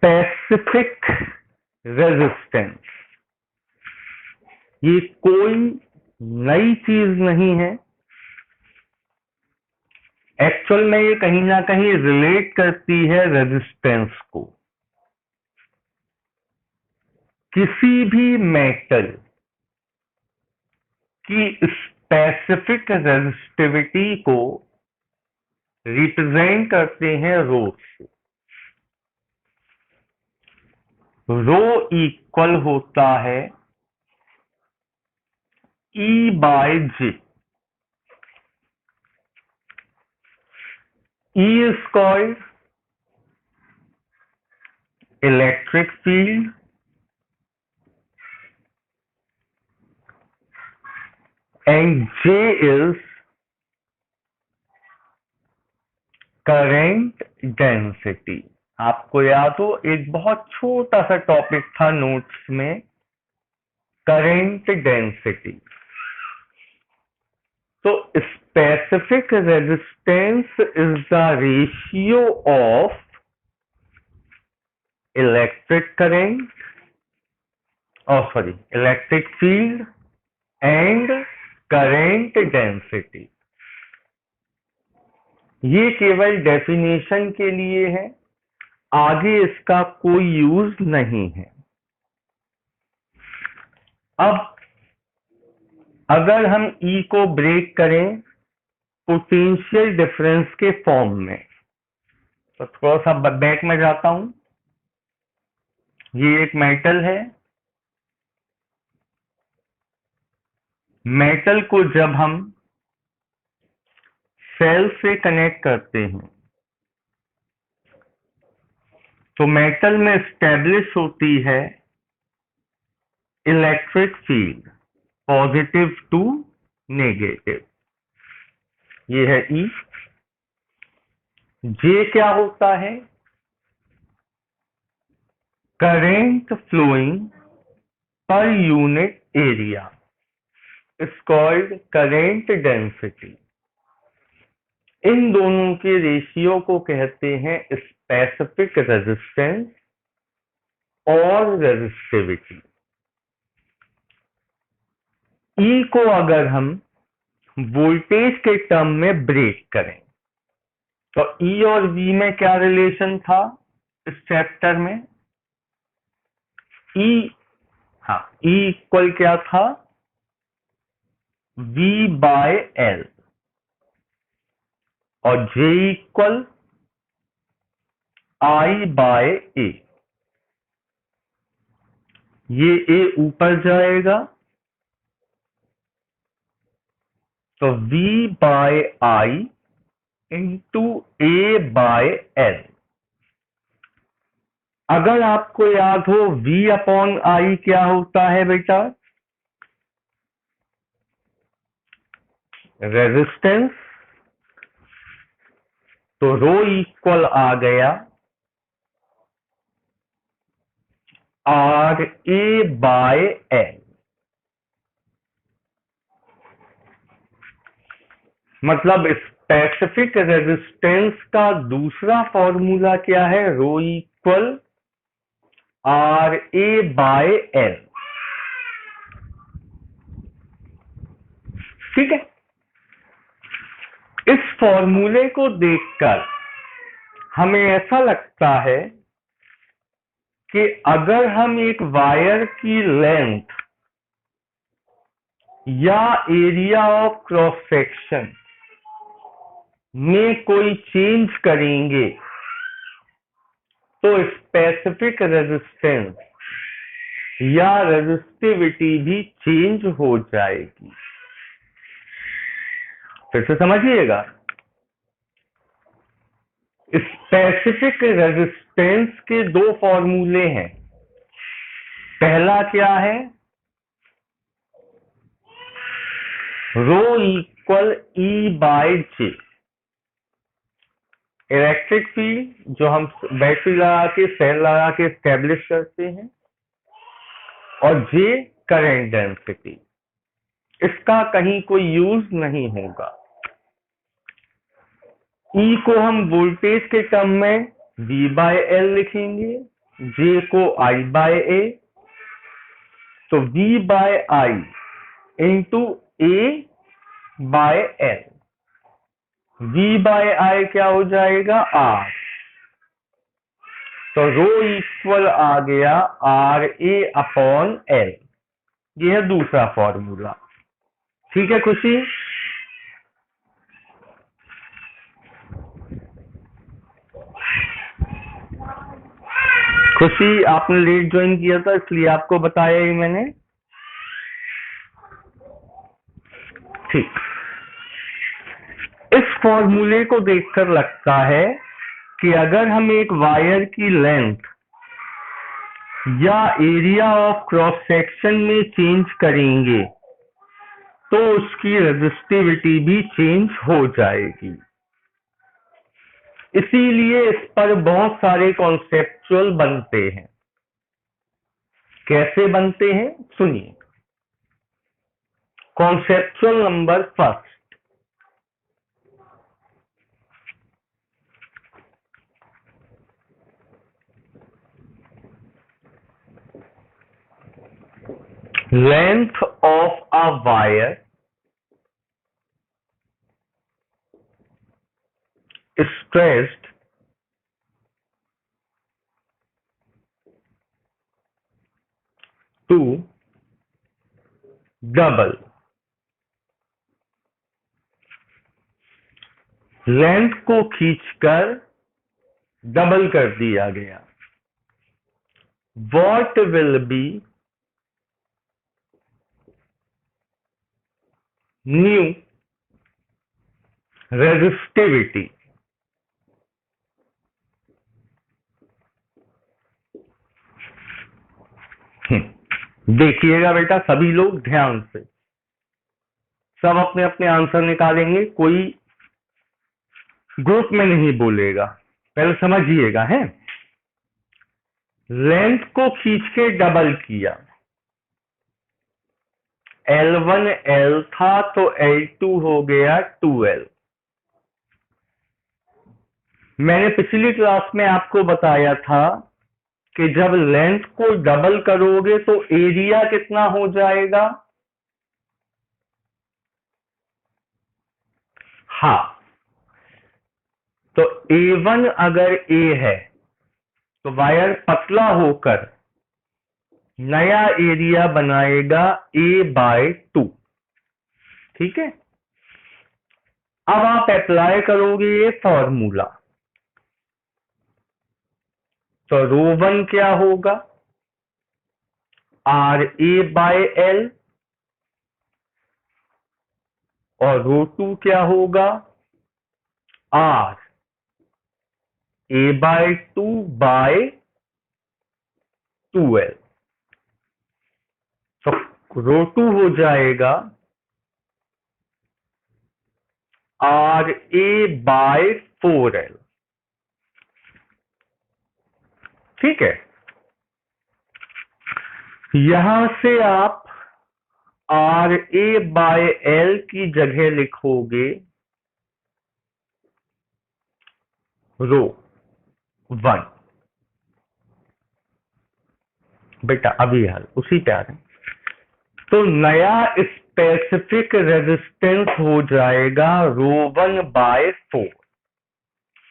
Specific resistance, ये कोई नई चीज नहीं है। एक्चुअल में ये कहीं ना कहीं रिलेट करती है रेजिस्टेंस को। किसी भी मेटल की स्पेसिफिक रेजिस्टिविटी को रिप्रेजेंट करते हैं रो से। रो इक्वल होता है E by J। E is called electric field and J is current density। आपको याद हो, एक बहुत छोटा सा टॉपिक था नोट्स में, करंट डेंसिटी। तो specific resistance is the ratio of electric current electric field and current density. ये केवल डेफिनेशन के लिए है, आगे इसका कोई यूज नहीं है। अब अगर हम E को ब्रेक करें पोटेंशियल डिफरेंस के फॉर्म में, तो थोड़ा सा बैक में जाता हूं। ये एक मेटल है। मेटल को जब हम सेल से कनेक्ट करते हैं तो मेटल में स्टैब्लिश होती है electric field, positive to negative. ये है E। J क्या होता है? Current flowing per unit area is called current density. इन दोनों के रेशियो को कहते हैं स्पेसिफिक रेजिस्टेंस और रेजिस्टिविटी। E को अगर हम वोल्टेज के टर्म में ब्रेक करें तो E और V में क्या रिलेशन था इस चैप्टर में? E इक्वल क्या था? V बाय L और J equal I by A। ये A ऊपर जाएगा तो V by I into A by L। अगर आपको याद हो V अपॉन I क्या होता है बेटा? रेजिस्टेंस। तो रो इक्वल आ गया आर ए बाय एल। मतलब स्पेसिफिक रेजिस्टेंस का दूसरा फॉर्मूला क्या है? Rho equal R A by L. ठीक है। इस फॉर्मूले को देखकर हमें ऐसा लगता है कि अगर हम एक वायर की लेंथ या एरिया ऑफ क्रॉस सेक्शन में कोई चेंज करेंगे तो स्पेसिफिक रेजिस्टेंस या रेजिस्टिविटी भी चेंज हो जाएगी। फिर से समझिएगा, स्पेसिफिक रेजिस्टेंस के दो फॉर्मूले हैं। पहला क्या है? Rho equal E by J. Electric field जो हम बैटरी लगा के सेल लगा के स्टैब्लिश करते हैं, और जे करंट डेंसिटी। इसका कहीं कोई यूज नहीं होगा। E को हम वोल्टेज के टर्म में V बाय L लिखेंगे जे को I बाय ए, तो V by I into A by L. V by I क्या हो जाएगा, R। तो रो इक्वल आ गया आर ए अपॉन एल। यह है दूसरा फॉर्मूला। ठीक है खुशी? खुशी, आपने लेट ज्वाइन किया था इसलिए आपको बताया ही मैंने। ठीक, इस फॉर्मूले को देखकर लगता है कि अगर हम एक वायर की लेंथ या एरिया ऑफ क्रॉस सेक्शन में चेंज करेंगे तो उसकी रेजिस्टिविटी भी चेंज हो जाएगी। इसीलिए इस पर बहुत सारे कॉन्सेप्चुअल बनते हैं। कैसे बनते हैं सुनिए। Conceptual number first, length of a wire stressed to double. Length को खींचकर डबल कर दिया गया। What will be new resistivity? देखिएगा बेटा, सभी लोग ध्यान से, सब अपने अपने आंसर निकालेंगे, कोई ग्रुप में नहीं बोलेगा, पहले समझिएगा। है, लेंथ को खींच के डबल किया, L1 L था तो L2 हो गया 2L। मैंने पिछली क्लास में आपको बताया था कि जब लेंथ को डबल करोगे तो एरिया कितना हो जाएगा। हाँ, तो A1 अगर A है तो वायर पतला होकर नया एरिया बनाएगा A/2। ठीक है, अब आप अप्लाई करोगे ये फॉर्मूला, तो रो1 क्या होगा, RA/L, और रो2 क्या होगा, RA/2/2L। तो रो2 हो जाएगा RA/4L। ठीक है, यहां से आप RA/L की जगह लिखोगे रो1। बेटा अभी हल उसी पे आ रहे हैं। तो नया स्पेसिफिक रेजिस्टेंस हो जाएगा रो1/4।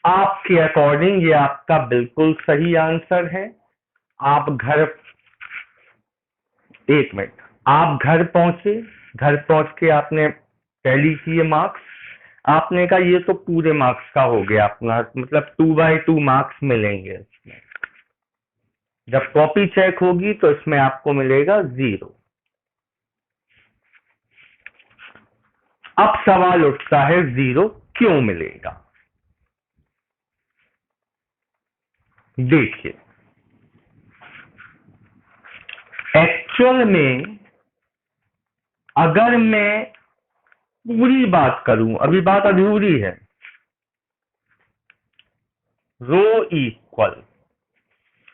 आपके अकॉर्डिंग ये आपका बिल्कुल सही आंसर है। आप घर, एक मिनट, आप घर पहुंचे, घर पहुंच के आपने टैली किए मार्क्स, आपने कहा ये तो पूरे मार्क्स का हो गया अपना, मतलब 2/2 मार्क्स मिलेंगे इसमें। जब कॉपी चेक होगी तो इसमें आपको मिलेगा 0। अब सवाल उठता है 0 क्यों मिलेगा। देखिए, एक्चुअल में अगर मैं पूरी बात करूं, अभी बात अधूरी है, रो इक्वल,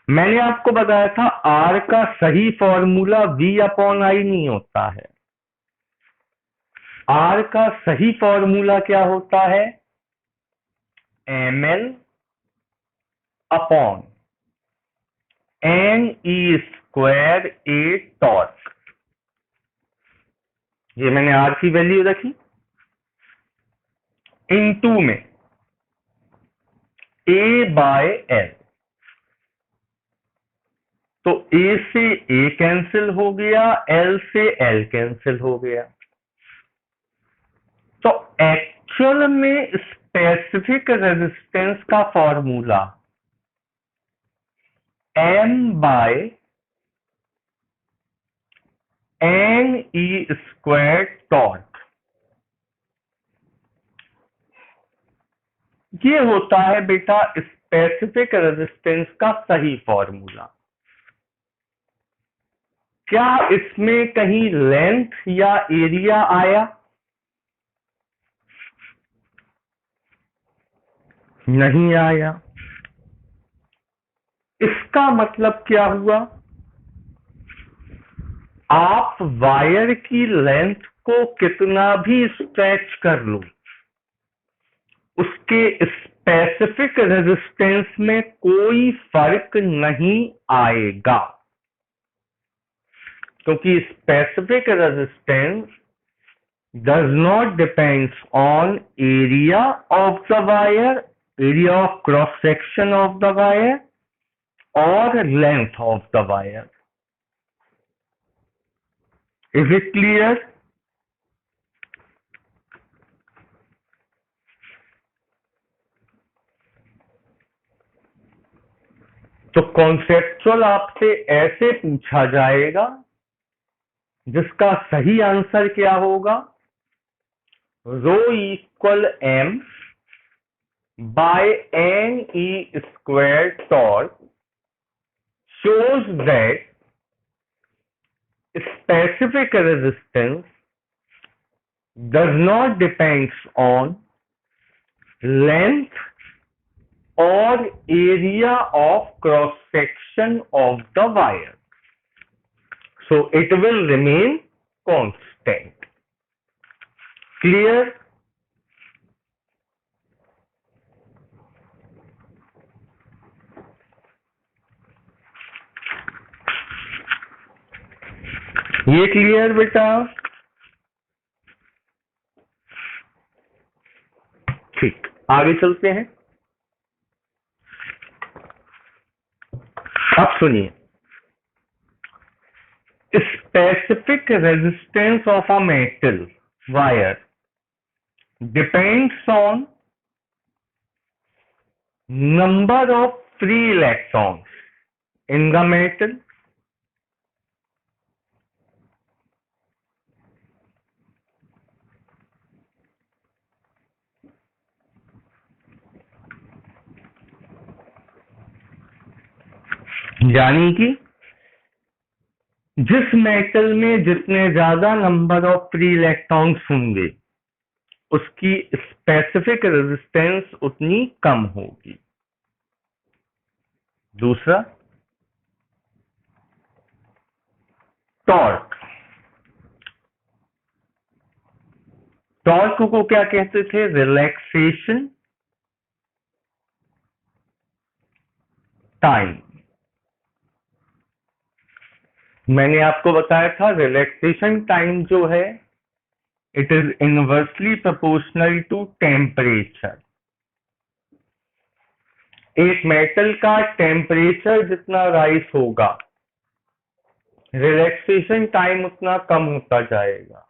मैंने आपको बताया था आर का सही फॉर्मूला V/I नहीं होता है। आर का सही फॉर्मूला क्या होता है, ML upon N E square A torque, ये मैंने आर की वैल्यू रखी, इनटू में ए बाय एल, तो ए से ए कैंसिल हो गया, एल से एल कैंसिल हो गया, तो एक्चुअल में स्पेसिफिक रेजिस्टेंस का formula M by N E square torque, ये होता है बेटा स्पेसिफिक रेजिस्टेंस का सही फॉर्मूला। क्या इसमें कहीं लेंथ या एरिया आया? नहीं आया। इसका मतलब क्या हुआ? आप वायर की लेंथ को कितना भी स्ट्रेच कर लो, उसके स्पेसिफिक रेजिस्टेंस में कोई फर्क नहीं आएगा, क्योंकि specific resistance does not depends on area of the wire, area of cross section of the wire or length of the wire. Is it clear? तो कॉन्सेप्चुअल आपसे ऐसे पूछा जाएगा जिसका सही आंसर क्या होगा? Rho equal M by N E square torque shows that specific resistance does not depends on length or area of cross section of the wire, so it will remain constant. Clear? ये clear बेटा? ठीक, आगे चलते हैं। अब सुनिए, specific resistance of a metal wire depends on number of free electrons in the metal यानी कि जिस मेटल में जितने ज्यादा नंबर ऑफ फ्री इलेक्ट्रॉन्स होंगे उसकी स्पेसिफिक रेजिस्टेंस उतनी कम होगी। दूसरा, टॉर्क। टॉर्क को क्या कहते थे? Relaxation time. मैंने आपको बताया था रिलैक्सेशन टाइम जो है it is inversely proportional to temperature. एक मेटल का टेम्परेचर जितना राइज होगा रिलैक्सेशन टाइम उतना कम होता जाएगा,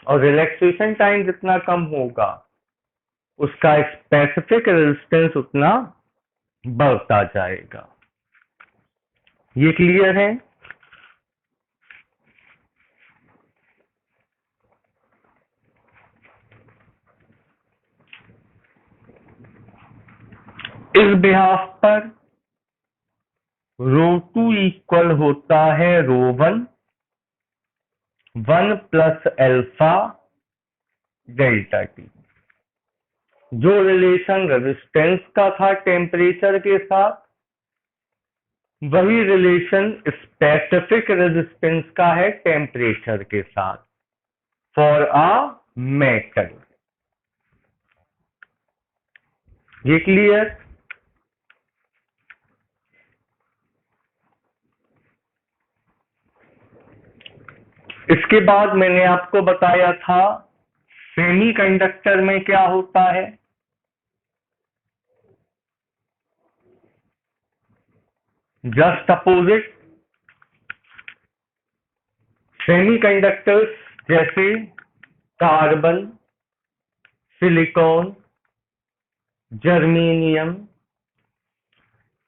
और रिलैक्सेशन टाइम जितना कम होगा उसका स्पेसिफिक रेजिस्टेंस उतना बढ़ता जाएगा। ये क्लियर है? इस बिहाफ पर ρ2 इक्वल होता है ρ1 1 प्लस अल्फा डेल्टा टी। जो रिलेशन रेजिस्टेंस का था टेम्परेचर के साथ, वही रिलेशन स्पेसिफिक रेजिस्टेंस का है टेम्परेचर के साथ फॉर अ मेटल। ये क्लियर? इसके बाद मैंने आपको बताया था सेमीकंडक्टर में क्या होता है। जस्ट अपोजिट, सेमीकंडक्टर्स जैसे कार्बन, सिलिकॉन, जर्मेनियम,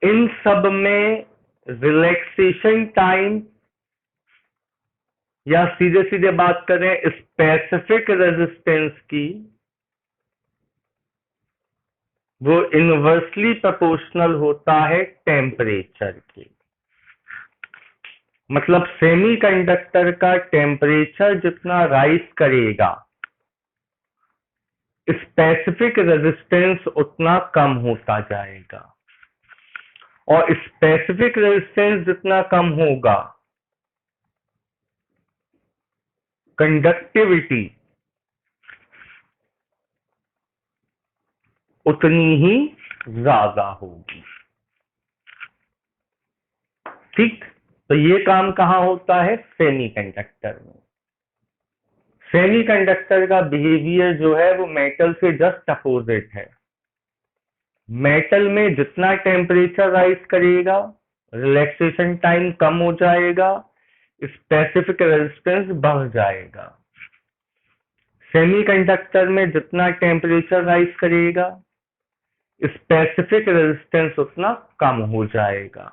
इन सब में रिलैक्सेशन टाइम, या सीधे सीधे बात करें स्पेसिफिक रेजिस्टेंस की, वो इनवर्सली प्रोपोर्शनल होता है टेम्परेचर के। मतलब सेमीकंडक्टर का टेम्परेचर जितना राइज करेगा, स्पेसिफिक रेजिस्टेंस उतना कम होता जाएगा, और स्पेसिफिक रेजिस्टेंस जितना कम होगा, कंडक्टिविटी उतनी ही ज्यादा होगी। ठीक, तो ये काम कहां होता है? सेमीकंडक्टर में। सेमीकंडक्टर का बिहेवियर जो है वो मेटल से जस्ट अपोजिट है। मेटल में जितना टेम्परेचर राइज करेगा, रिलैक्सेशन टाइम कम हो जाएगा, स्पेसिफिक रेजिस्टेंस बढ़ जाएगा। सेमीकंडक्टर में जितना टेम्परेचर राइज करेगा, स्पेसिफिक रेजिस्टेंस उतना कम हो जाएगा,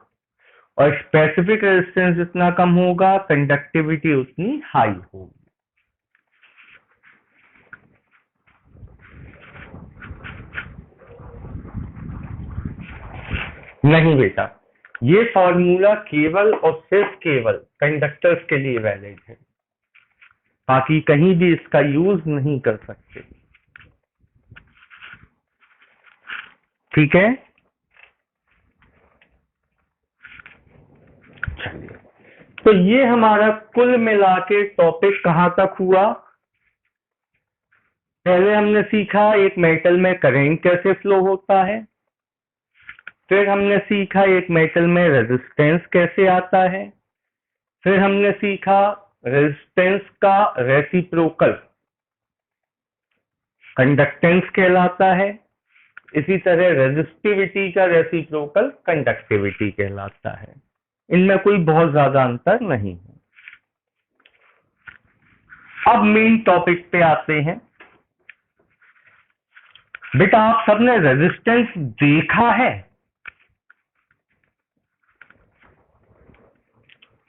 और स्पेसिफिक रेजिस्टेंस जितना कम होगा, कंडक्टिविटी उतनी हाई होगी। नहीं बेटा, ये फॉर्मूला केवल और सिर्फ केवल कंडक्टर्स के लिए वैलिड है, बाकी कहीं भी इसका यूज नहीं कर सकते। ठीक है, चलिए, तो ये हमारा कुल मिला के टॉपिक कहां तक हुआ? पहले हमने सीखा एक मेटल में करंट कैसे फ्लो होता है, फिर हमने सीखा एक मेटल में रेजिस्टेंस कैसे आता है, फिर हमने सीखा रेजिस्टेंस का रेसिप्रोकल कंडक्टेंस कहलाता है, इसी तरह रेजिस्टिविटी का रेसिप्रोकल कंडक्टिविटी कहलाता है। इनमें कोई बहुत ज्यादा अंतर नहीं है। अब मेन टॉपिक पे आते हैं। बेटा आप सबने रेजिस्टेंस देखा है?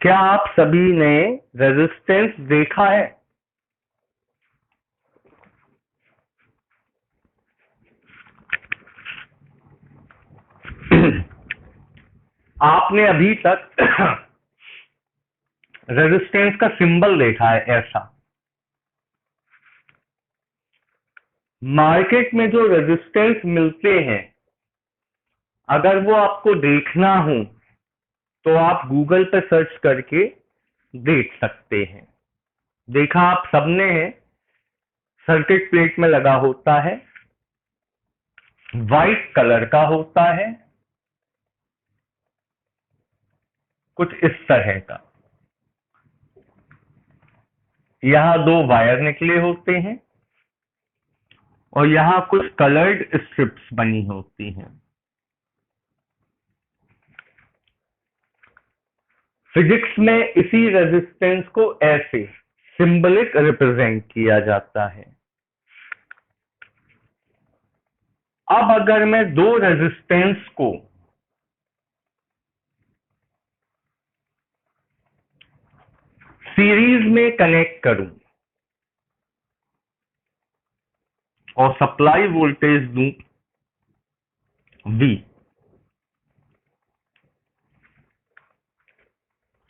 क्या आप सभी ने रेजिस्टेंस देखा है? आपने अभी तक रेजिस्टेंस का सिंबल देखा है ऐसा। मार्केट में जो रेजिस्टेंस मिलते हैं, अगर वो आपको देखना हो तो आप गूगल पे सर्च करके देख सकते हैं। देखा आप सबने है, सर्किट प्लेट में लगा होता है, वाइट कलर का होता है, कुछ इस तरह का। यहां दो वायर निकले होते हैं और यहां कुछ कलर्ड स्ट्रिप्स बनी होती हैं। फिजिक्स में इसी रेजिस्टेंस को ऐसे सिंबलिक रिप्रेजेंट किया जाता है। अब अगर मैं दो रेजिस्टेंस को सीरीज में कनेक्ट करूं और सप्लाई वोल्टेज दूं V,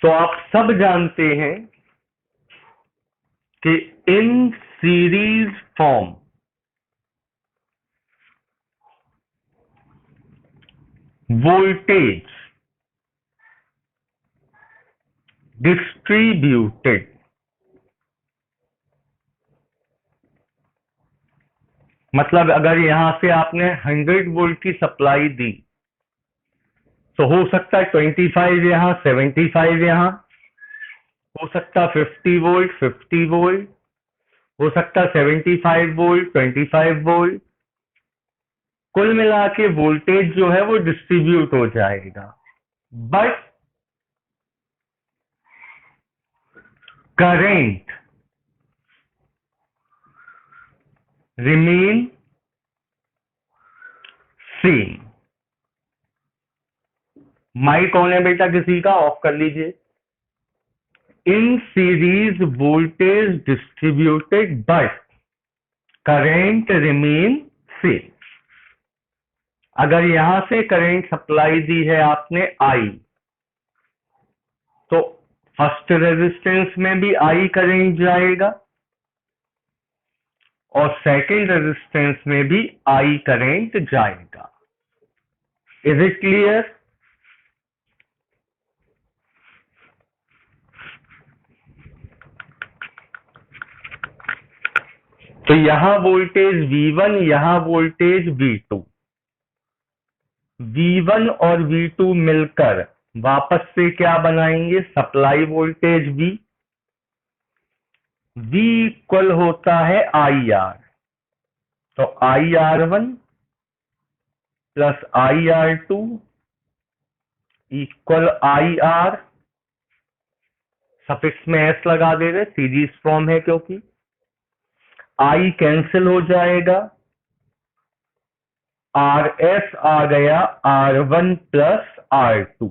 तो आप सब जानते हैं कि in series form voltage distributed, मतलब अगर यहां से आपने 100 वोल्ट की सप्लाई दी तो हो सकता है 25 यहां, 75 यहां, हो सकता 50 वोल्ट 50 वोल्ट, हो सकता 75 वोल्ट 25 वोल्ट। कुल मिला के वोल्टेज जो है वो डिस्ट्रीब्यूट हो जाएगा, but current remain same. Mike कौन है बेटा किसी का? ऑफ कर लीजिए। In series voltage distributed but current remain same. अगर यहां से करंट सप्लाई दी है आपने आई, तो फर्स्ट रेजिस्टेंस में भी आई करंट जाएगा और सेकंड रेजिस्टेंस में भी आई करंट जाएगा। Is it clear? तो यहां वोल्टेज V1, यहां वोल्टेज V2, V1 और V2 मिलकर वापस से क्या बनाएंगे? Supply voltage V। V equal होता है IR, तो IR1 plus IR2 equal IR, suffix में S लगा दे रहे, सीरीज फॉर्म है क्योंकि I कैंसिल हो जाएगा, RS आ गया R1 प्लस R2।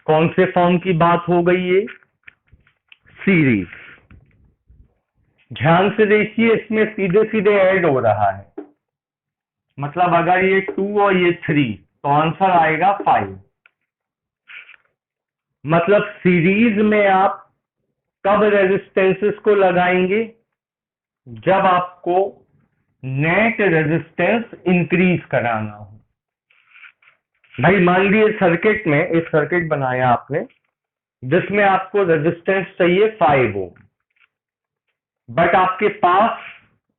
कौन से फॉर्म की बात हो गई ये? सीरीज। ध्यान से देखिए, इसमें सीधे सीधे ऐड हो रहा है, मतलब अगर ये 2 और ये 3 तो आंसर आएगा 5। मतलब सीरीज में आप कब रेजिस्टेंसेस को लगाएंगे? जब आपको नेट रेजिस्टेंस इंक्रीज कराना हो। भाई मान लीजिए सर्किट में एक सर्किट बनाया आपने जिसमें आपको रेजिस्टेंस चाहिए 5 ओम, बट आपके पास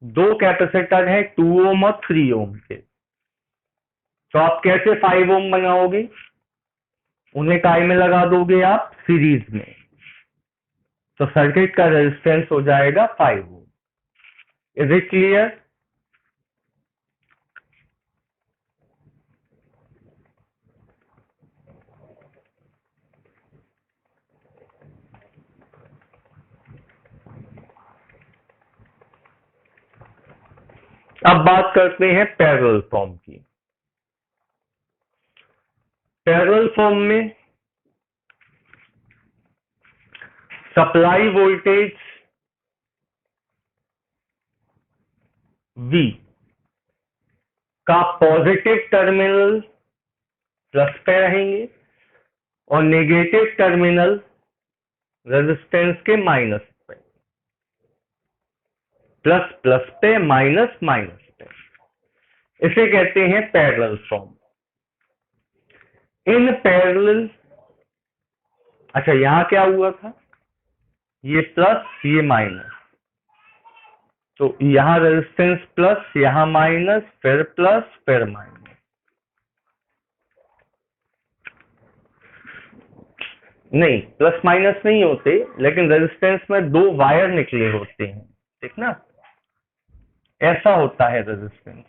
दो कैपेसिटर हैं 2 ओम और 3 ओम के, तो आप कैसे 5 ओम बनाओगे? उन्हें काय में लगा दोगे आप? सीरीज में। तो सर्किट का रेजिस्टेंस हो जाएगा 5 ओम। Is it clear? अब बात करते हैं पैरेलल फॉर्म की। पैरेलल फॉर्म में सप्लाई वोल्टेज V का पॉजिटिव टर्मिनल प्लस पे रहेंगे और नेगेटिव टर्मिनल रेजिस्टेंस के माइनस पे, प्लस प्लस पे माइनस माइनस पे। इसे कहते हैं पैरेलल फॉर्म। इन पैरेलल, अच्छा यहां क्या हुआ था? ये प्लस ये माइनस, तो यहां रेजिस्टेंस प्लस, यहां माइनस, फिर प्लस फिर माइनस। नहीं, प्लस माइनस नहीं होते, लेकिन रेजिस्टेंस में दो वायर निकले होते हैं, ठीक ना? ऐसा होता है रेजिस्टेंस।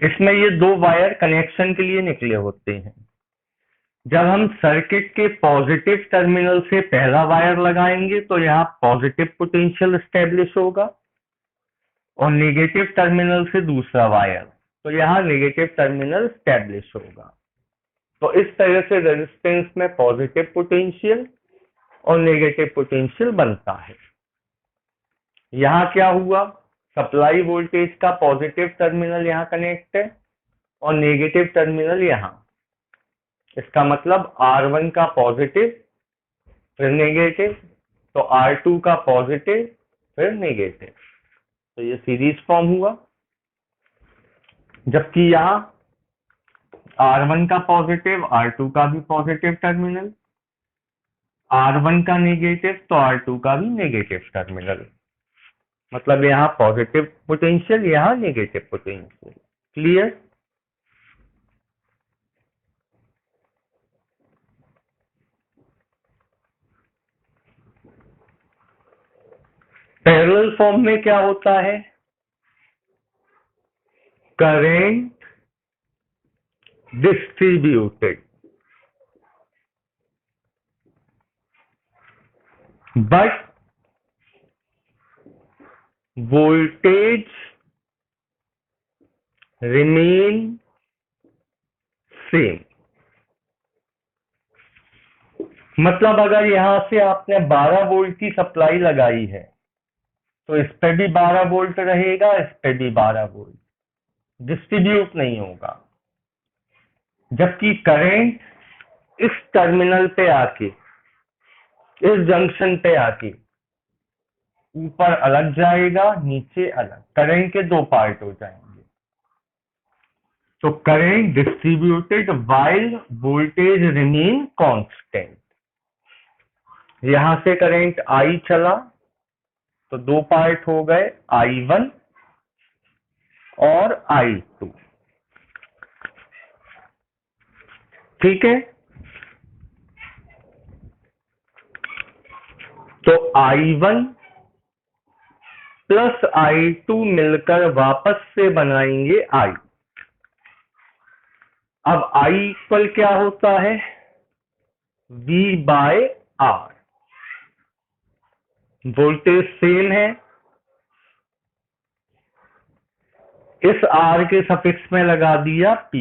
इसमें ये दो वायर कनेक्शन के लिए निकले होते हैं। जब हम सर्किट के पॉजिटिव टर्मिनल से पहला वायर लगाएंगे तो यहाँ पॉजिटिव पोटेंशियल स्टेब्लिश होगा और नेगेटिव टर्मिनल से दूसरा वायर, तो यहाँ नेगेटिव टर्मिनल स्टेब्लिश होगा। तो इस तरह से रेजिस्टेंस में पॉजिटिव पोटेंशियल और नेगेटिव पोटेंशियल बनता है। यहाँ क्या हुआ? सप्लाई वोल्टेज का पॉजिटिव टर्मिनल यहाँ कनेक्ट है और नेगेटिव टर्मिनल यहाँ। इसका मतलब R1 का पॉजिटिव फिर नेगेटिव, तो R2 का पॉजिटिव फिर नेगेटिव, तो ये सीरीज फॉर्म हुआ। जबकि यहाँ R1 का पॉजिटिव, R2 का भी पॉजिटिव टर्मिनल, R1 का नेगेटिव तो R2 का भी नेगेटिव टर्मिनल, मतलब यहाँ पॉजिटिव पोटेंशियल, यहाँ negative potential. Clear? Parallel form में क्या होता है? Current distributed, but voltage remain same. मतलब अगर यहां से आपने 12 वोल्ट की सप्लाई लगाई है तो इस पे भी 12 वोल्ट रहेगा, इस पे भी 12 वोल्ट, डिस्ट्रीब्यूट नहीं होगा। जबकि करंट इस टर्मिनल पे आके, इस जंक्शन पे आके ऊपर अलग जाएगा, नीचे अलग, करंट के दो पार्ट हो जाएंगे। तो current distributed while voltage remain constant. यहां से करंट आई चला तो दो पार्ट हो गए, I1 और I2। ठीक है, तो I1 प्लस I2 मिलकर वापस से बनाएंगे I। अब I इक्वल क्या होता है? V/R। वोल्टेज सेम है, इस R के सफिक्स में लगा दिया P,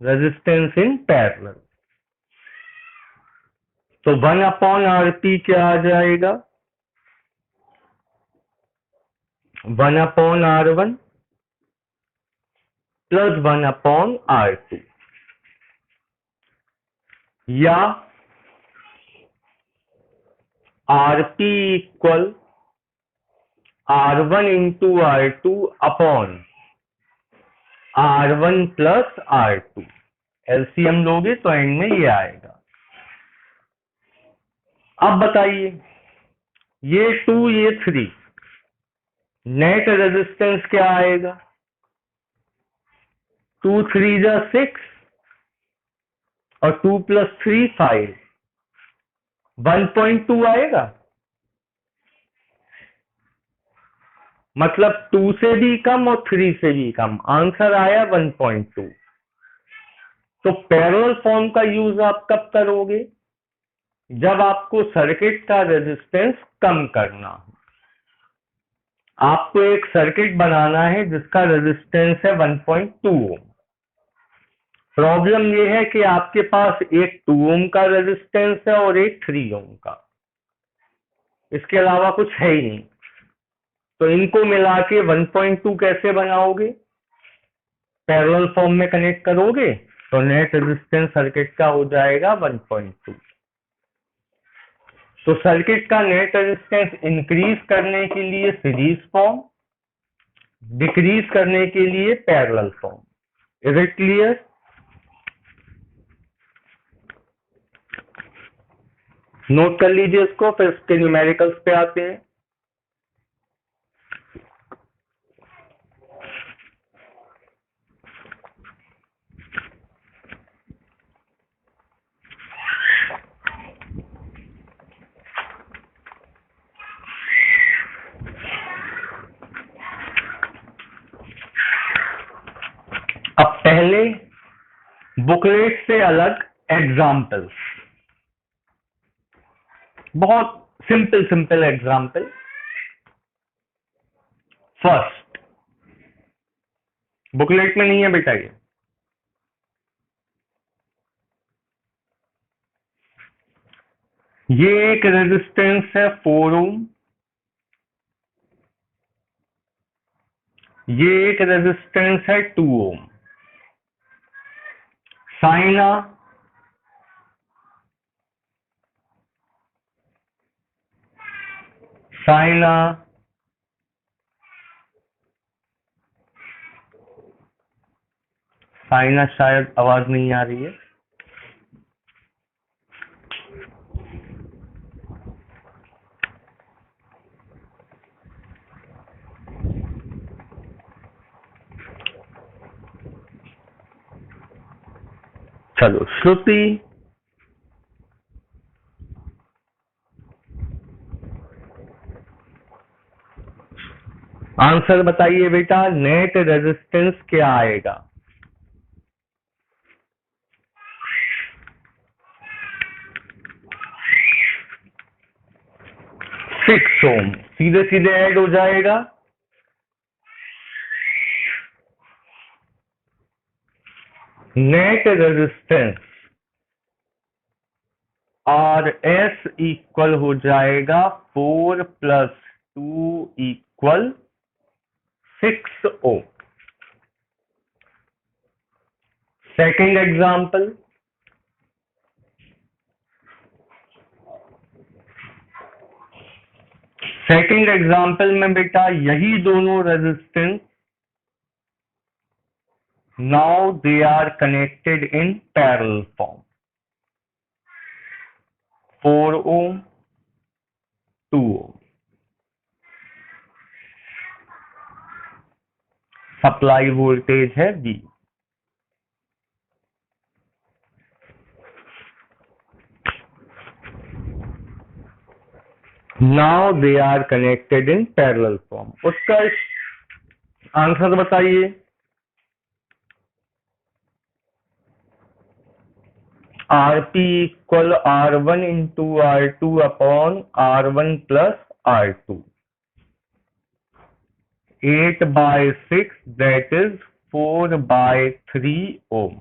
रेजिस्टेंस इन पैरेलल। तो 1/RP क्या आ जाएगा? 1/R1 प्लस 1/R2, या RP equal R1 into R2 upon R1 plus R2। LCM लोगे तो एंड में ये आएगा। अब बताइए, ये 2 ये 3, नेट रेजिस्टेंस क्या आएगा? 2 3 जा 6 और 2 प्लस 3 5, 1.2 आएगा। मतलब 2 से भी कम और 3 से भी कम, आंसर आया 1.2। तो पैरेलल फॉर्म का यूज आप कब करोगे? जब आपको सर्किट का रेजिस्टेंस कम करना हो। आपको एक सर्किट बनाना है जिसका रेजिस्टेंस है 1.2 ओम। प्रॉब्लम यह है कि आपके पास एक 2 ओम का रेजिस्टेंस है और एक 3 ओम का, इसके अलावा कुछ है ही नहीं। तो इनको मिला के 1.2 कैसे बनाओगे? पैरेलल फॉर्म में कनेक्ट करोगे तो नेट रेजिस्टेंस सर्किट का हो जाएगा 1.2। तो सर्किट का नेट रेजिस्टेंस इंक्रीज करने के लिए सीरीज फॉर्म, डिक्रीज करने के लिए parallel form. Is it clear? Note कर लीजिए इसको, फिर इसके न्यूमेरिकल्स पे आते हैं। अब पहले बुकलेट से अलग एग्जाम्पल्स, बहुत simple simple example. First, booklet में नहीं है बेटा ये एक रेजिस्टेंस है 4 ओम, ये एक रेजिस्टेंस है 2 ओम। साइन आ, साइन आ, साइन आ, शायद आवाज नहीं आ रही है। चलो, श्रुति, आंसर बताइए बेटा, नेट रेजिस्टेंस क्या आएगा? 6 ओम सीधे सीधे ऐड हो जाएगा। Net resistance R S equal हो जाएगा 4 + 2 = 6 ओम। सेकेंड एग्जाम्पल, में बेटा यही दोनों resistance now they are connected in parallel form. 4 ohm 2 ohm. Supply voltage है V। Now they are connected in parallel form. उसका आंसर बताइए। RP = R1 × R2 upon R1 + R2। 8/6 that is 4/3 ohm.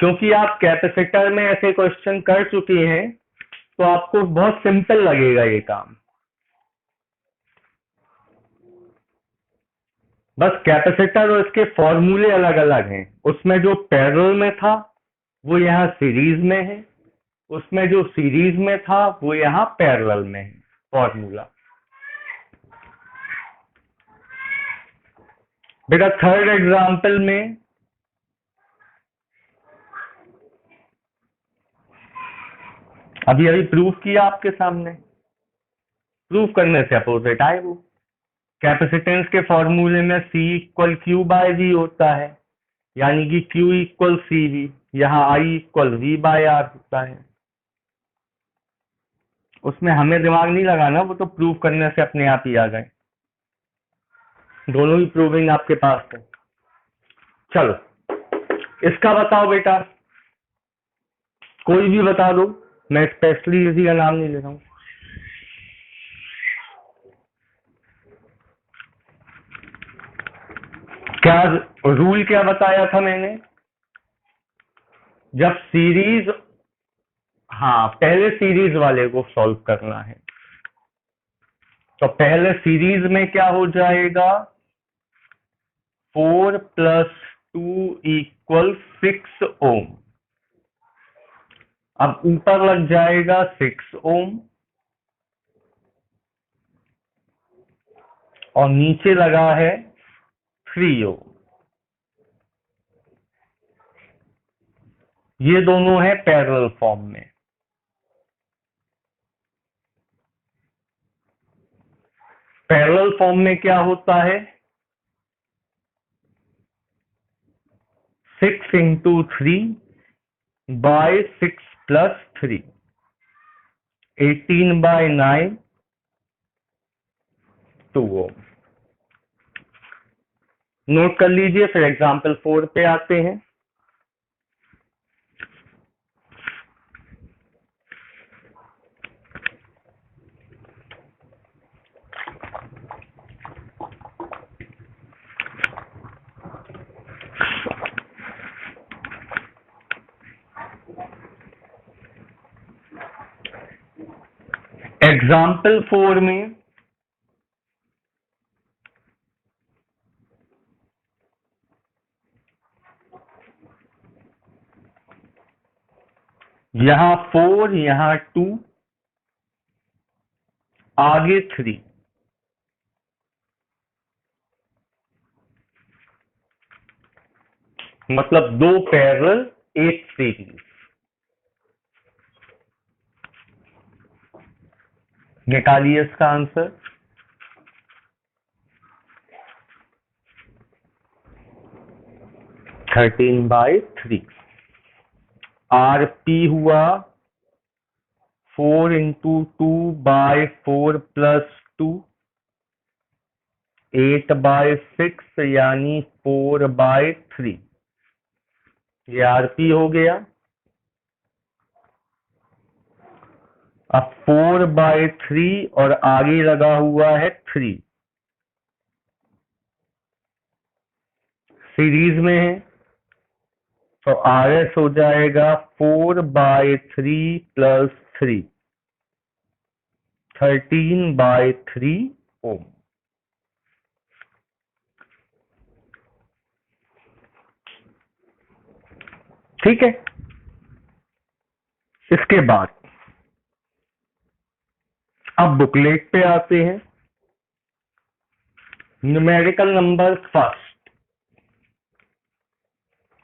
क्योंकि आप capacitor में ऐसे question कर चुके हैं तो आपको बहुत सिंपल लगेगा ये काम। बस कैपेसिटर और इसके फॉर्मूले अलग अलग हैं। उसमें जो पैरेलल में था वो यहाँ सीरीज में है, उसमें जो सीरीज में था वो यहाँ पैरेलल में है फॉर्मूला। बेटा थर्ड एग्जाम्पल में अभी अभी प्रूफ किया आपके सामने। प्रूफ करने से अपोजिट आए वो। कैपेसिटेंस के फॉर्मूले में C = Q/V होता है, यानी कि Q = CV। यहाँ I = V/R होता है। उसमें हमें दिमाग नहीं लगाना, वो तो प्रूव करने से अपने आप ही आ गए। दोनों ही प्रूविंग आपके पास है। चलो इसका बताओ बेटा, कोई भी बता दो, मैं स्पेशली किसी का नाम नहीं ले रहा हूं। क्या रूल क्या बताया था मैंने? जब सीरीज, हाँ पहले सीरीज वाले को सॉल्व करना है तो पहले सीरीज में क्या हो जाएगा, 4 + 2 = 6 ओम। अब ऊपर लग जाएगा 6 ओम और नीचे लगा है 3 ओम। ये दोनों है पैरेलल फॉर्म में। पैरेलल फॉर्म में क्या होता है, 6 × 3/6 + 3, 18/9, 2 ओम। नोट कर लीजिए। फिर एग्जाम्पल 4 पे आते हैं। एग्जाम्पल 4 में यहां 4, यहां 2, आगे 3। मतलब 2 पैरेलल, 1 सीरीज। निकालिए इसका आंसर। 13/3। RP हुआ 4 × 2/4 + 2, 8/6 यानी 4/3, ये आरपी हो गया। अब 4/3 और आगे लगा हुआ है 3, सीरीज में है, तो RS हो जाएगा 4/3 + 3, 13/3 ओम। ठीक है। इसके बाद अब बुकलेट पे आते हैं। न्यूमेरिकल नंबर फर्स्ट,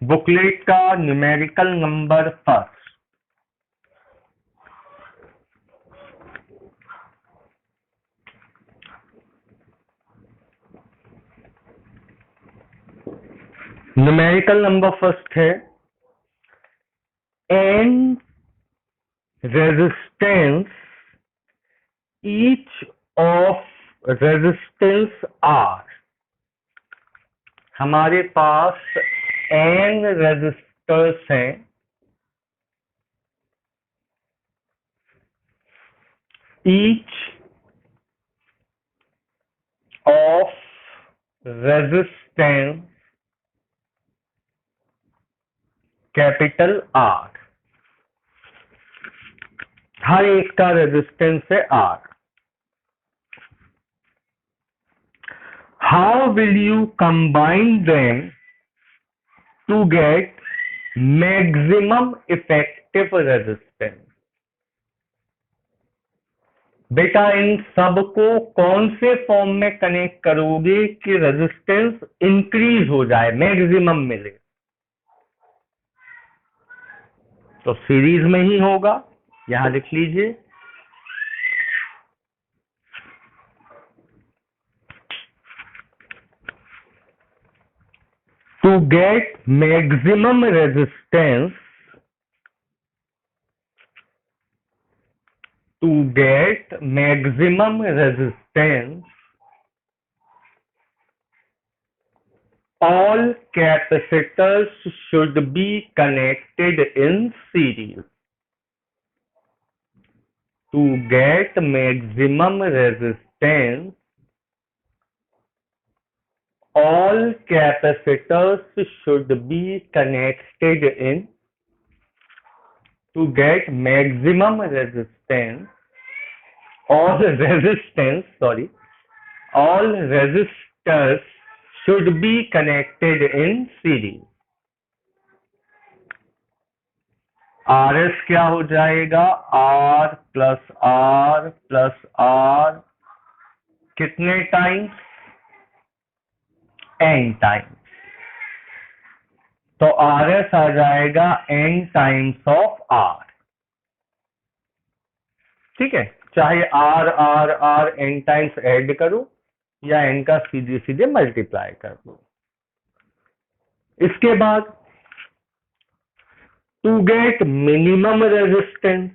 बुकलेट का numerical number first. Numerical number first है n resistance, each of resistance R। हमारे पास n रेजिस्टर्स हैं, each of resistance capital R, हर एक का रेजिस्टेंस है R। How will you combine them to get maximum effective resistance? बेटा इन सब को कौन से फॉर्म में कनेक्ट करोगे कि रेजिस्टेंस इंक्रीज हो जाए, मैक्सिमम मिले? तो सीरीज में ही होगा, यहां लिख लीजिए। To get maximum resistance, all capacitors should be connected in series. To get maximum resistance, all capacitors should be connected in, to get maximum resistance, all resistors should be connected in series. RS क्या हो जाएगा? R + R + R, कितने times? n times. तो RS आ जाएगा n times of R। ठीक है, चाहे R n times add करो या n का सीधे सीधे मल्टीप्लाई कर दो। इसके बाद टू गेट मिनिमम रेजिस्टेंस,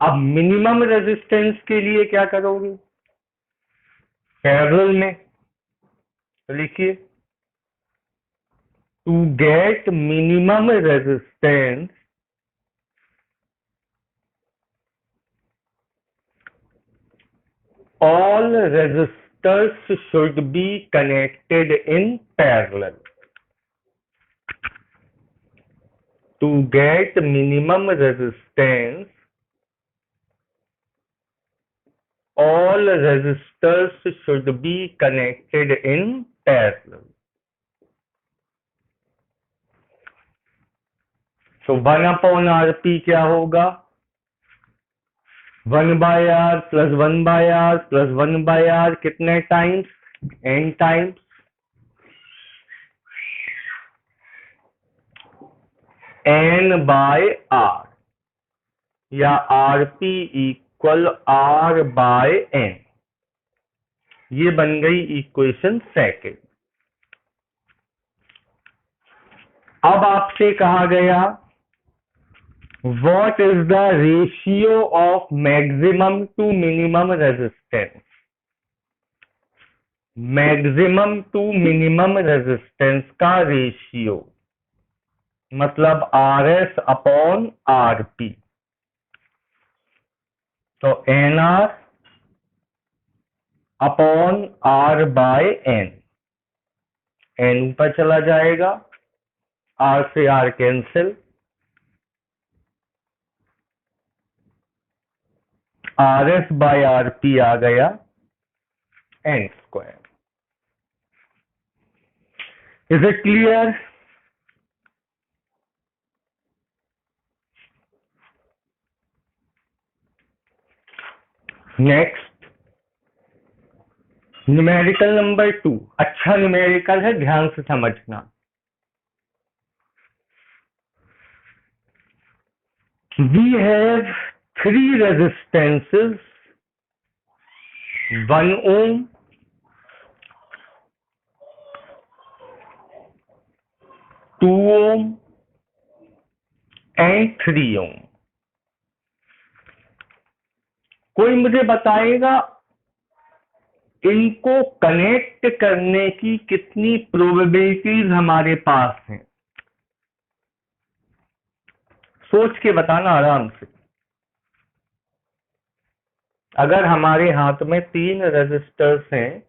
अब मिनिमम रेजिस्टेंस के लिए क्या करोगे? पैरेलल में तो लिखिए, to get minimum resistance all resistors should be connected in parallel. To get minimum resistance, all resistors should be connected in parallel. So 1/RP क्या होगा? 1/R + 1/R + 1/R, कितने टाइम्स? n times. n/R या RP = R/n, ये बन गई equation second. अब आपसे कहा गया what is the ratio of maximum to minimum resistance? Maximum to minimum resistance का रेशियो, मतलब RS अपॉन RP। तो NR अपॉन R बाय N, N ऊपर चला जाएगा, R से R cancel, RS by RP आ गया N square. Is it clear? Next, numerical number 2। अच्छा न्यूमेरिकल है, ध्यान से समझना। We have three resistances, 1 ohm, 2 ohm and 3 ohm। कोई मुझे बताएगा इनको कनेक्ट करने की कितनी प्रोबेबिलिटीज हमारे पास हैं? सोच के बताना आराम से। अगर हमारे हाथ में 3 रेजिस्टर्स हैं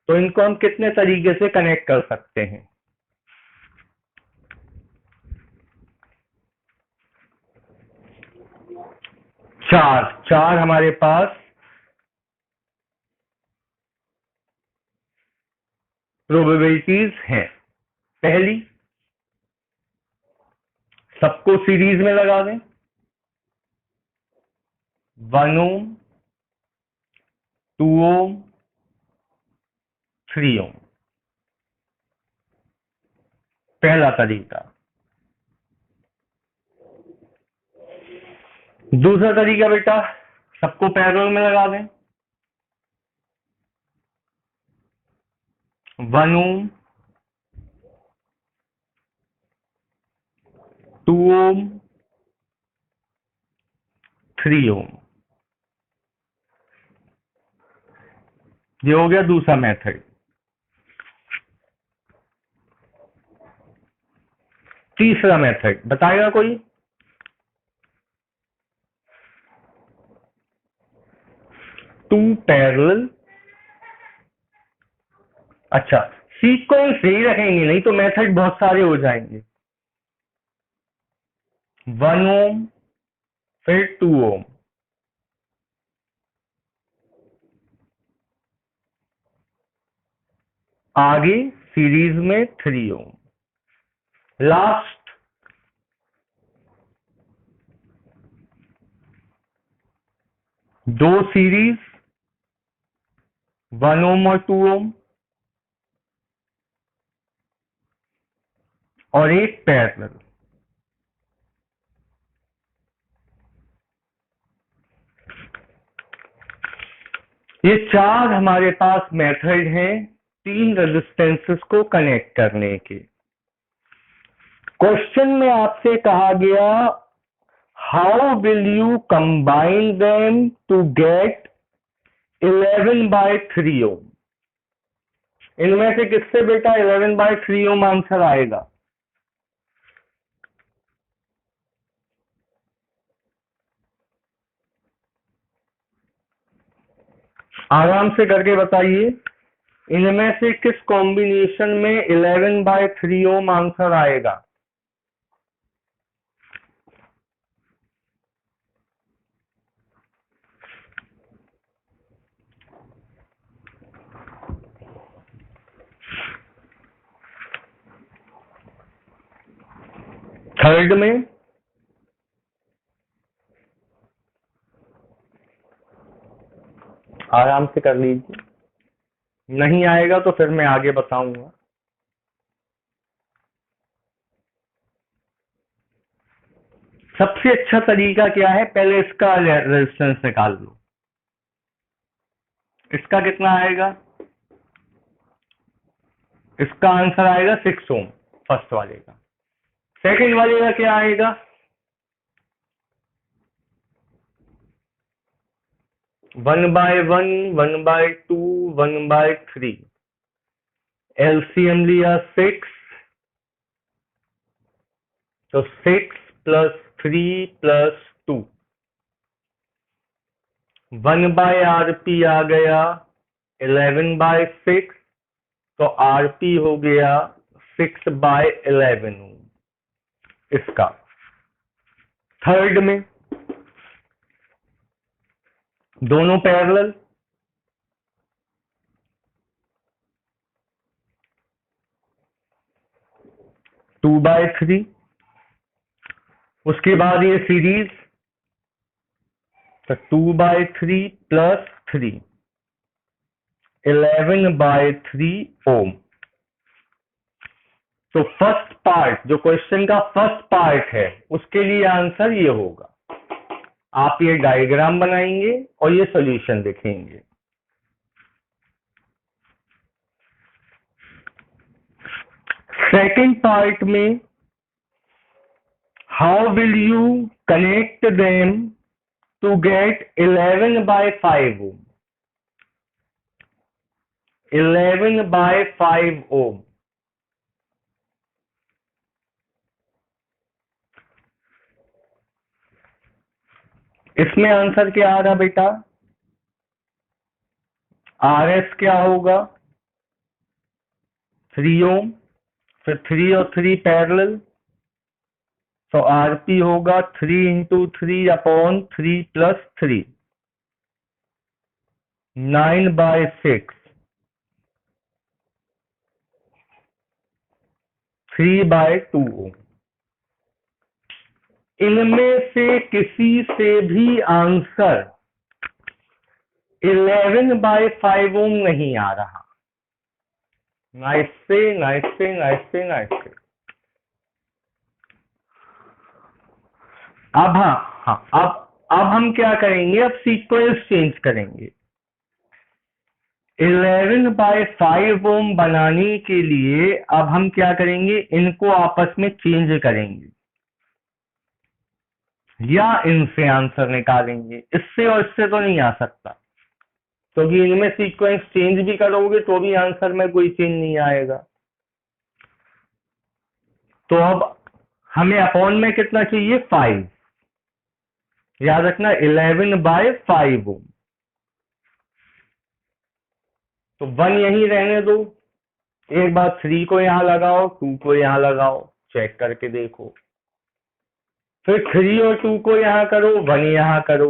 तो इनको हम कितने तरीके से कनेक्ट कर सकते हैं? 4 हमारे पास प्रोबेबिलिटीज हैं। पहली, सबको सीरीज में लगा दें, 1 ओम, 2 ओम, 3 ओम। पहला तरीका। दूसरा तरीका बेटा, सबको पैरेलल में लगा दें, 1 ओम, 2 ओम, 3 ओम। ये हो गया दूसरा मेथड। तीसरा मेथड बताएगा कोई? Two parallel. अच्छा, सीक्वेंस ही रखेंगे, नहीं तो मेथड बहुत सारे हो जाएंगे। 1 ओम, फिर 2 ओम, आगे सीरीज में 3 ओम, लास्ट 2 सीरीज, 1 ओम और 2 ओम, और एक पैरेलल। ये 4 हमारे पास मेथड हैं 3 रेजिस्टेंसेस को कनेक्ट करने के। क्वेश्चन में आपसे कहा गया, how will you combine them to get 11/3 ohm? इनमें से किससे बेटा 11/3 ओम आंसर आएगा? आराम से करके बताइए, इनमें से किस कॉम्बिनेशन में 11/3 ओम आंसर आएगा? थर्ड में? आराम से कर लीजिए, नहीं आएगा तो फिर मैं आगे बताऊंगा। सबसे अच्छा तरीका क्या है, पहले इसका रेजिस्टेंस निकाल लो। इसका कितना आएगा? इसका आंसर आएगा 6 ओम, फर्स्ट वाले का। सेकंड वाले का क्या आएगा? 1/1, 1/2, 1/3। एलसीएम लिया 6, तो 6 + 3 + 2। 1/RP आ गया 11/6, तो RP हो गया 6/11 इसका। थर्ड में दोनों पैरेलल, टू बाय थ्री। उसके बाद ये सीरीज, तो 2/3 + 3, 11/3 ओम। तो फर्स्ट पार्ट, जो क्वेश्चन का फर्स्ट पार्ट है, उसके लिए आंसर ये होगा। आप ये डायग्राम बनाएंगे और ये सॉल्यूशन लिखेंगे। सेकंड पार्ट में, how will you connect them to get 11/5 ohm? 11/5 ohm. इसमें आंसर क्या आ रहा बेटा? RS क्या होगा? 3 ओम। फिर 3 और 3 पैरेलल, तो RP होगा 3 × 3/3 + 3, 9/6, 3/2 ओम। इनमें से किसी से भी आंसर 11/5 ओम नहीं आ रहा। नाइस से, नाइस से, नाइस से, नाइस से। अब अब हम क्या करेंगे? अब सीक्वेंस चेंज करेंगे। 11/5 ओम बनाने के लिए अब हम क्या करेंगे? इनको आपस में चेंज करेंगे, या इनसे आंसर निकालेंगे। इससे और इससे तो नहीं आ सकता, क्योंकि इनमें सीक्वेंस चेंज भी करोगे तो भी आंसर में कोई चेंज नहीं आएगा। तो अब हमें अपॉन में कितना चाहिए? 5। याद रखना 11/5 ओम। तो 1 यहीं रहने दो। एक बार 3 को यहां लगाओ, 2 को यहां लगाओ, चेक करके देखो। फिर 3 और 2 को यहां करो, 1 यहां करो।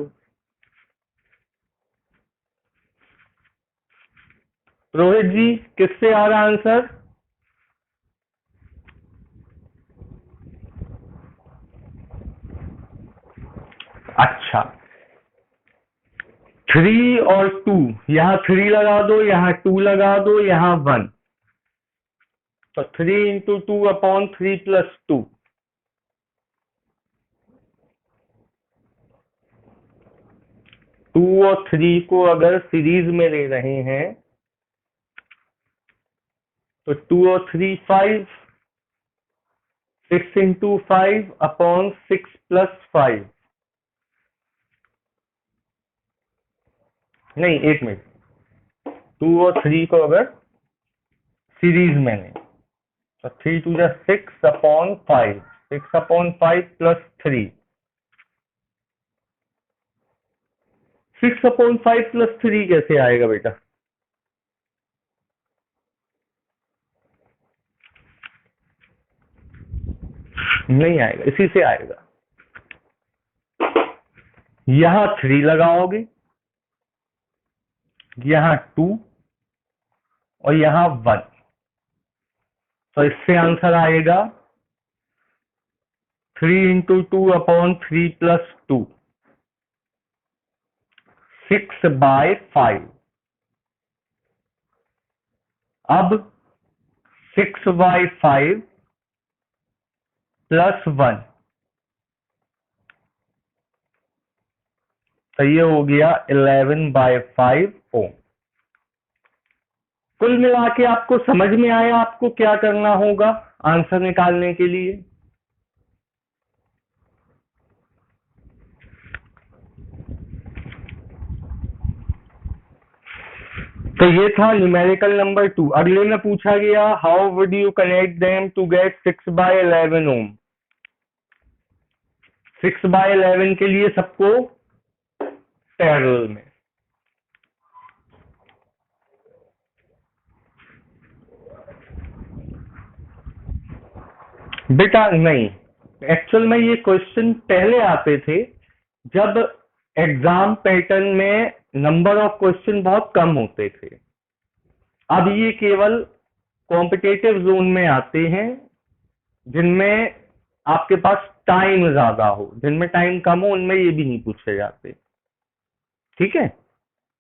रोहित जी, किससे आ रहा आंसर? अच्छा, 3 और 2, यहाँ 3 लगा दो, यहाँ 2 लगा दो, यहाँ 1, तो 3 × 2/3 + 2। 2 और 3 को अगर सीरीज में ले रहे हैं तो 2 और 3 5, 6 × 5/6 + 5। नहीं, एक मिनट। 2 और 3 को अगर सीरीज में लें तो 3 × 2 = 6/5, 6/5 + 3, 6/5 + 3 कैसे आएगा बेटा? नहीं आएगा, इसी से आएगा। यहां 3 लगाओगे, यहां 2 और यहां 1, तो इससे आंसर आएगा 3 × 2/3 + 2, 6/5। अब 6/5 + 1, तो ये हो गया 11/5 ओम। कुल मिला के आपको समझ में आया आपको क्या करना होगा आंसर निकालने के लिए? तो ये था न्यूमेरिकल नंबर 2। अगले में पूछा गया how would you connect them to get 6/11 ohm. 6/11 के लिए सबको पैरेलल में। बेटा नहीं, एक्चुअल में ये क्वेश्चन पहले आते थे जब एग्जाम पैटर्न में नंबर ऑफ क्वेश्चन बहुत कम होते थे। अब ये केवल कॉम्पिटेटिव जोन में आते हैं जिनमें आपके पास टाइम ज्यादा हो। जिनमें टाइम कम हो उनमें ये भी नहीं पूछे जाते। ठीक है।